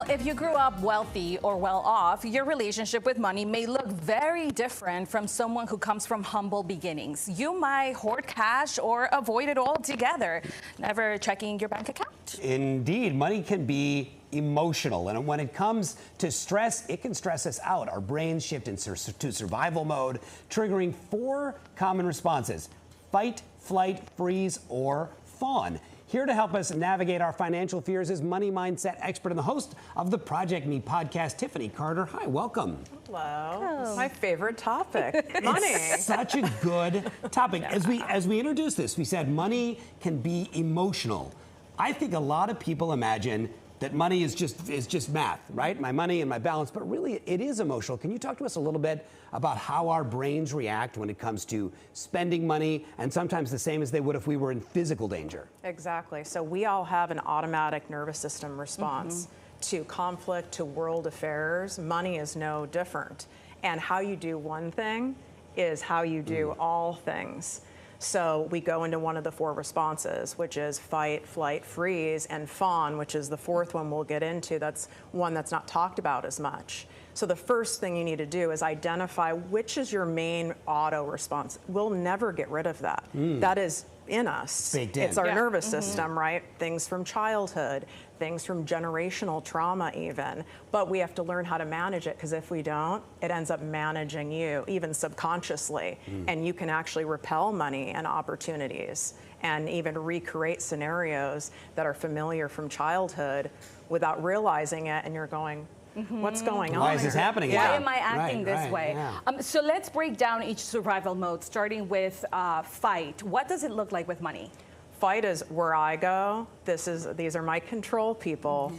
If you grew up wealthy or well off, your relationship with money may look very different from someone who comes from humble beginnings. You might hoard cash or avoid it altogether, never checking your bank account. Indeed, money can be emotional, and when it comes to stress, it can stress us out. Our brains shift into survival mode, triggering 4 common responses: fight, flight, freeze, or fawn. Here to help us navigate our financial fears is money mindset expert and the host of the Project Me podcast, Tiffany Carter. Hi, welcome. Hello. This is my favorite topic, money. It's such a good topic. As we introduced this, we said money can be emotional. I think a lot of people imagine that money is just math, right? My money and my balance, but really it is emotional. Can you talk to us a little bit about how our brains react when it comes to spending money, and sometimes the same as they would if we were in physical danger? Exactly. So we all have an automatic nervous system response to conflict, to world affairs. Money is no different. And how you do one thing is how you do all things. So we go into one of the 4 responses, which is fight, flight, freeze, and fawn, which is the 4th one we'll get into. That's one that's not talked about as much. So the first thing you need to do is identify which is your main auto response. We'll never get rid of that. That is in us. Baked in. It's our nervous system, right? Things from childhood, things from generational trauma even. But we have to learn how to manage it, because if we don't, it ends up managing you, even subconsciously. And you can actually repel money and opportunities and even recreate scenarios that are familiar from childhood without realizing it. And you're going, what's going on? Why is this happening? Why am I acting this way? Yeah. So let's break down each survival mode, starting with fight. What does it look like with money? Fight is where I go. These are my control people.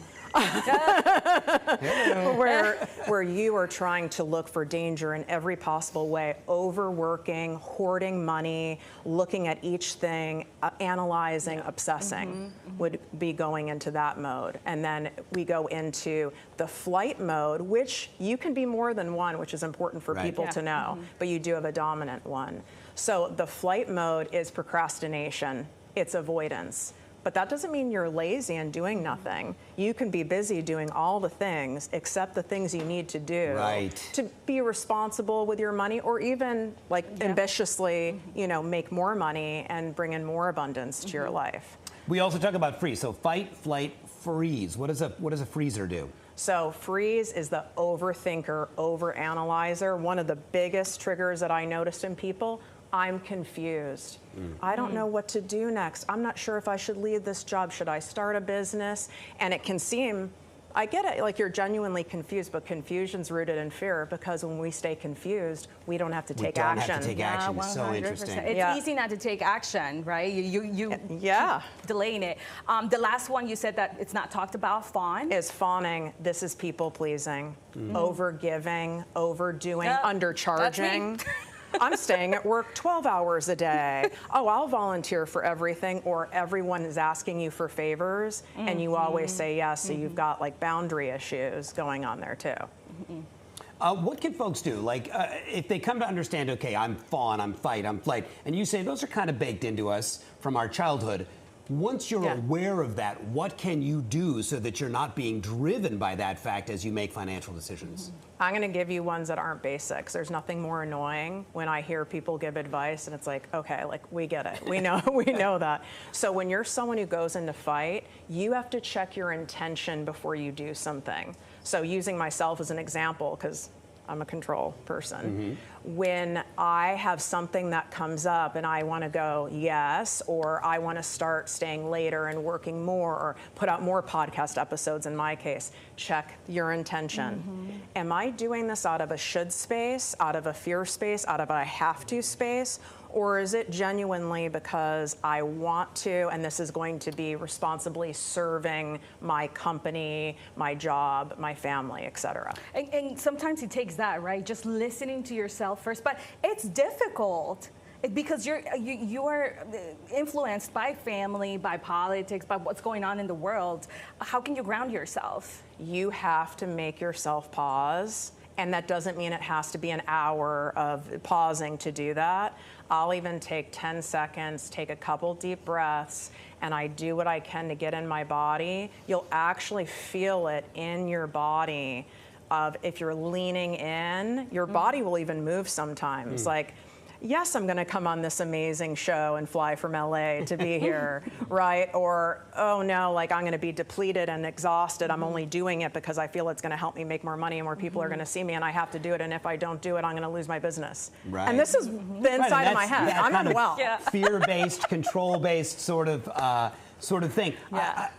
where you are trying to look for danger in every possible way, overworking, hoarding money, looking at each thing, analyzing, obsessing would be going into that mode. And then we go into the flight mode, which you can be more than one, which is important for people to know, but you do have a dominant one. So the flight mode is procrastination, it's avoidance. But that doesn't mean you're lazy and doing nothing. You can be busy doing all the things except the things you need to do to be responsible with your money, or even like ambitiously, make more money and bring in more abundance to your life. We also talk about freeze. So fight, flight, freeze. What does a freezer do? So freeze is the overthinker, overanalyzer. One of the biggest triggers that I noticed in people: I'm confused. I don't know what to do next. I'm not sure if I should leave this job. Should I start a business? And it can seem, I get it, like you're genuinely confused, but confusion's rooted in fear, because when we stay confused, we don't have to take action. We don't have to take action. It's so interesting. It's easy not to take action, right? You delaying it. The last one you said that it's not talked about, fawn. Is fawning. This is people pleasing, overgiving, overdoing, undercharging. I'm staying at work 12 hours a day. Oh, I'll volunteer for everything, or everyone is asking you for favors, and you always say yes, so you've got like boundary issues going on there too. What can folks do? Like, if they come to understand, okay, I'm fawn, I'm fight, I'm flight, and you say those are kind of baked into us from our childhood. Once you're aware of that, what can you do so that you're not being driven by that fact as you make financial decisions? I'm going to give you ones that aren't basics. There's nothing more annoying when I hear people give advice and it's like, okay, like we get it. We know that. So when you're someone who goes into fight, you have to check your intention before you do something. So using myself as an example, because I'm a control person. When I have something that comes up and I want to go yes, or I want to start staying later and working more, or put out more podcast episodes in my case, check your intention. Am I doing this out of a should space, out of a fear space, out of a I have to space? Or is it genuinely because I want to, and this is going to be responsibly serving my company, my job, my family, et cetera? And sometimes it takes that, right? Just listening to yourself first. But it's difficult because you are influenced by family, by politics, by what's going on in the world. How can you ground yourself? You have to make yourself pause. And that doesn't mean it has to be an hour of pausing to do that. I'll even take 10 seconds, take a couple deep breaths, and I do what I can to get in my body, you'll actually feel it in your body. If you're leaning in, your body will even move sometimes. Like, yes, I'm going to come on this amazing show and fly from LA to be here, right? Or, oh no, like I'm going to be depleted and exhausted. I'm only doing it because I feel it's going to help me make more money and more people are going to see me and I have to do it. And if I don't do it, I'm going to lose my business. Right. And this is the inside of my head. I'm unwell. Fear-based, control-based sort of thing. Yeah.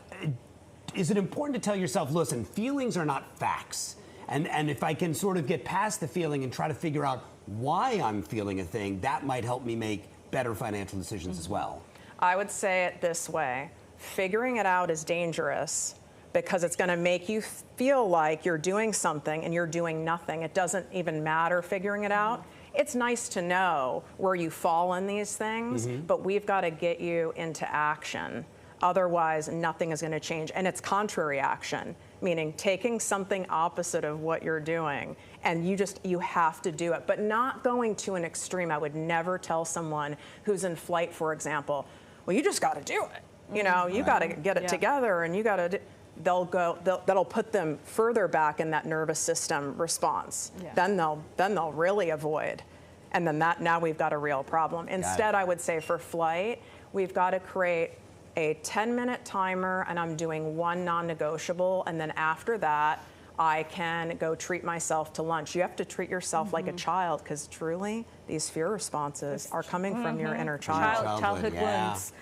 Is it important to tell yourself, listen, feelings are not facts? And if I can sort of get past the feeling and try to figure out why I'm feeling a thing, that might help me make better financial decisions as well. I would say it this way. Figuring it out is dangerous because it's going to make you feel like you're doing something and you're doing nothing. It doesn't even matter figuring it out. It's nice to know where you fall in these things, but we've got to get you into action. Otherwise, nothing is going to change. And it's contrary action, meaning taking something opposite of what you're doing. And you have to do it, but not going to an extreme. I would never tell someone who's in flight, for example, well, you just got to do it. You know, you got to get it together and you got to that'll put them further back in that nervous system response. Then they'll really avoid. And then now we've got a real problem. Instead, I would say for flight, we've got to create a 10-minute timer, and I'm doing one non-negotiable, and then after that, I can go treat myself to lunch. You have to treat yourself like a child, because truly, these fear responses are coming from your inner child. Childhood wounds.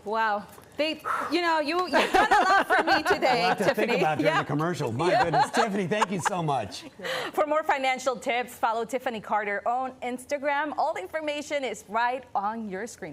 Wow. You've done a lot for me today, a lot to Tiffany. think about during the commercial. My goodness, Tiffany, thank you so much. For more financial tips, follow Tiffany Carter on Instagram. All the information is right on your screen.